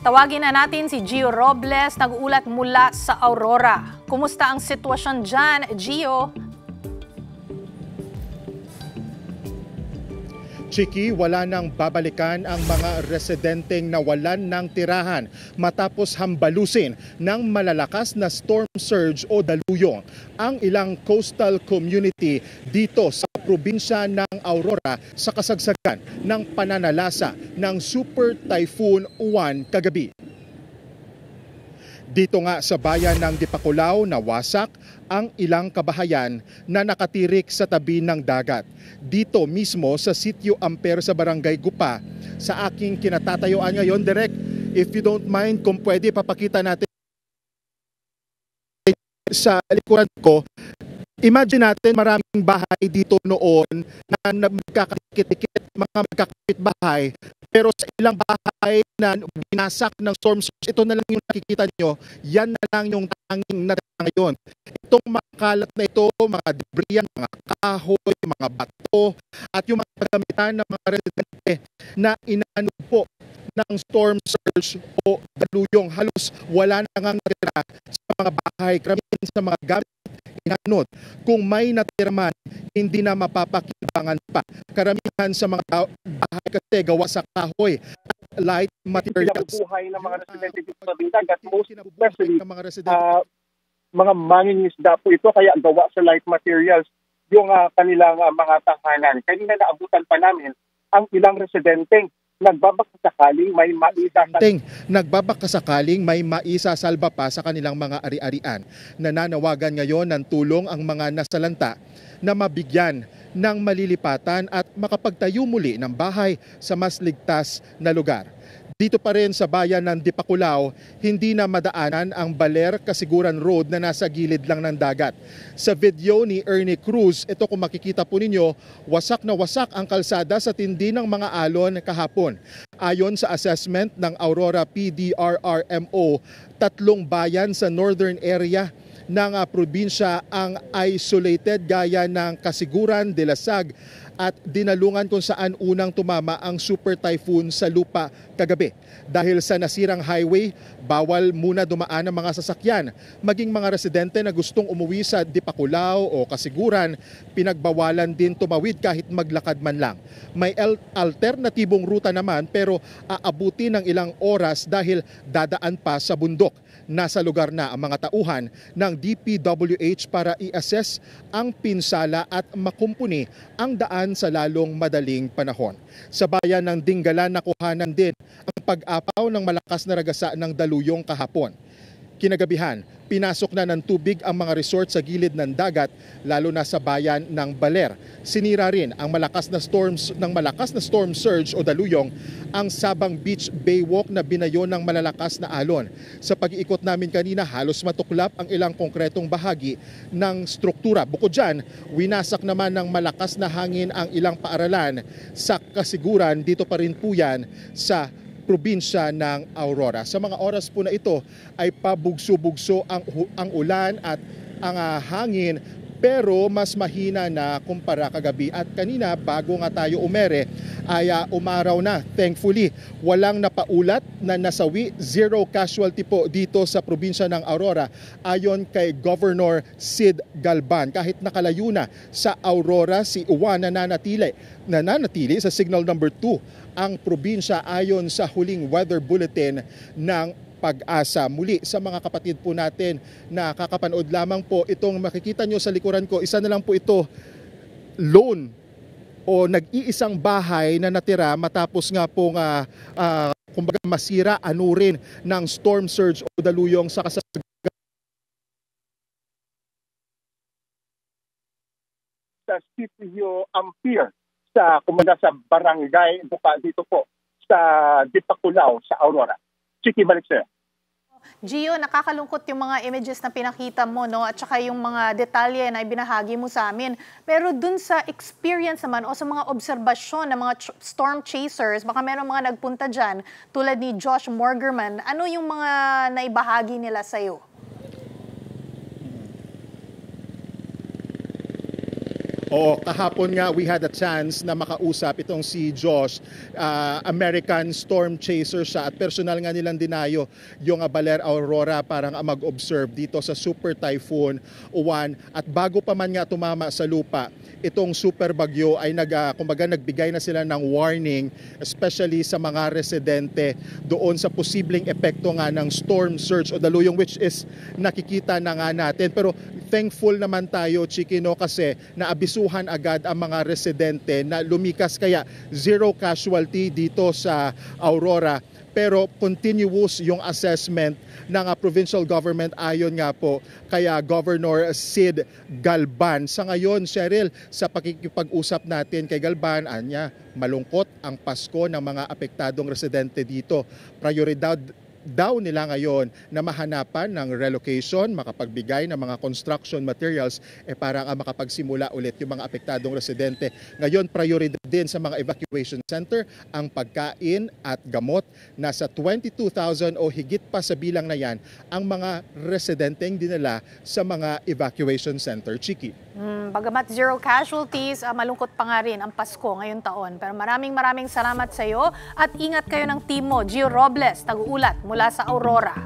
Tawagin na natin si Gio Robles, nag-uulat mula sa Aurora. Kumusta ang sitwasyon dyan, Gio? Chiki, wala nang babalikan ang mga residenteng nawalan ng tirahan matapos hambalusin ng malalakas na storm surge o daluyong ang ilang coastal community dito sa probinsya ng Aurora sa kasagsagan ng pananalasa ng Super Typhoon Uwan kagabi. Dito nga sa bayan ng Dipakulaw nawasak ang ilang kabahayan na nakatirik sa tabi ng dagat. Dito mismo sa Sitio Ampere sa Barangay Gupa, sa aking kinatatayuan ngayon, Direk, if you don't mind, kung pwede papakita natin sa likuran ko. Imagine natin maraming bahay dito noon na magkakapit-ikit, mga magkakapit-bahay. Pero sa ilang bahay na binasak ng storm surge, ito na lang yung nakikita nyo, yan na lang yung tanging natira ngayon. Itong mga kalat na ito, mga debris, mga kahoy, mga bato, at yung mga pagamitan ng mga residente na inano po ng storm surge o daluyong. Halos wala na nga natira sa mga bahay, karamihan sa mga gamit inanod. Kung may natira man, hindi na mapapakinabangan pa. Karamihan sa mga bahay kasi gawa sa kahoy at light materials. Buhay ng mga residente dito sa Bindag at most especially mga mangingisda po ito kaya gawa sa light materials yung kanilang mga tahanan. Kanina naabutan pa namin ang ilang residente nagbabakasakaling may maisasalba pa sa kanilang mga ari-arian. Nananawagan ngayon ng tulong ang mga nasalanta na mabigyan ng malilipatan at makapagtayo muli ng bahay sa mas ligtas na lugar. Dito pa rin sa bayan ng Dipakulaw, hindi na madaanan ang Baler Kasiguran Road na nasa gilid lang ng dagat. Sa video ni Ernie Cruz, ito kung makikita po ninyo, wasak na wasak ang kalsada sa tindi ng mga alon kahapon. Ayon sa assessment ng Aurora PDRRMO, 3 bayan sa northern area ng probinsya ang isolated gaya ng Kasiguran, Dilasag at Dinalungan kung saan unang tumama ang super typhoon sa lupa kagabi. Dahil sa nasirang highway, bawal muna dumaan ang mga sasakyan. Maging mga residente na gustong umuwi sa Dipakulaw o Kasiguran, pinagbawalan din tumawid kahit maglakad man lang. May alternatibong ruta naman pero aabuti ng ilang oras dahil dadaan pa sa bundok. Nasa lugar na ang mga tauhan ng DPWH para i-assess ang pinsala at makumpuni ang daan sa lalong madaling panahon. Sa bayan ng Dingalan nakuhanan din ang pag-apaw ng malakas na ragasa ng daluyong kahapon. Kinagabihan, pinasok na ng tubig ang mga resort sa gilid ng dagat, lalo na sa bayan ng Baler. Sinira rin ang malakas na storm surge o daluyong ang Sabang Beach Baywalk na binayo ng malalakas na alon. Sa pag-iikot namin kanina, halos matuklap ang ilang konkretong bahagi ng struktura. Bukod dyan, winasak naman ng malakas na hangin ang ilang paaralan sa Kasiguran. Dito pa rin po yan sa probinsya ng Aurora. Sa mga oras po na ito ay pabugso-bugso ang ulan at ang hangin, pero mas mahina na kumpara kagabi. At kanina bago nga tayo umere ay umaraw na. Thankfully, walang napaulat na nasawi, 0 casualty po dito sa probinsya ng Aurora ayon kay Governor Sid Galban. Kahit nakalayo na sa Aurora si Uwan nananatili sa signal number 2 ang probinsya ayon sa huling weather bulletin ng Pag-asa. Muli sa mga kapatid po natin na kakapanood lamang po, itong makikita nyo sa likuran ko, isa na lang po ito, lone o nag-iisang bahay na natira matapos nga pong kumbaga masira, anurin ng storm surge o daluyong sa kasagsagan sa Sitio Ampere sa barangay Buka dito po sa Dipakulaw sa Aurora. Chiki, balik sa'yo. Gio, nakakalungkot yung mga images na pinakita mo, no? At saka yung mga detalye na ibinahagi mo sa amin. Pero dun sa experience naman o sa mga obserbasyon ng mga storm chasers, baka meron mga nagpunta dyan tulad ni Josh Morgerman, ano yung mga naibahagi nila sa'yo? Oo, kahapon nga we had a chance na makausap itong si Josh, American storm chaser siya at personal nga nilang dinayo yung Baler Aurora parang mag-observe dito sa Super Typhoon Uwan at bago pa man nga tumama sa lupa, itong super bagyo ay kumbaga nagbigay na sila ng warning especially sa mga residente doon sa posibleng epekto nga ng storm surge o daluyong which is nakikita na nga natin. Pero thankful naman tayo, Chiki, no, kasi naabisuhan agad ang mga residente na lumikas kaya zero casualty dito sa Aurora. Pero continuous yung assessment ng provincial government ayon nga po kaya Governor Sid Galban. Sa ngayon, Cheryl, sa pakikipag-usap natin kay Galban, anya, malungkot ang Pasko ng mga apektadong residente dito. Prioridad daw nila ngayon na mahanapan ng relocation, makapagbigay ng mga construction materials para makapagsimula ulit yung mga apektadong residente. Ngayon, prioridad din sa mga evacuation center ang pagkain at gamot. Nasa 22,000 o higit pa sa bilang na yan ang mga residenteng dinala sa mga evacuation center. Chiki. Bagamat zero casualties, malungkot pa nga rin ang Pasko ngayong taon. Pero maraming salamat sa iyo at ingat kayo ng team mo. Gio Robles, tag-uulat mula sa Aurora.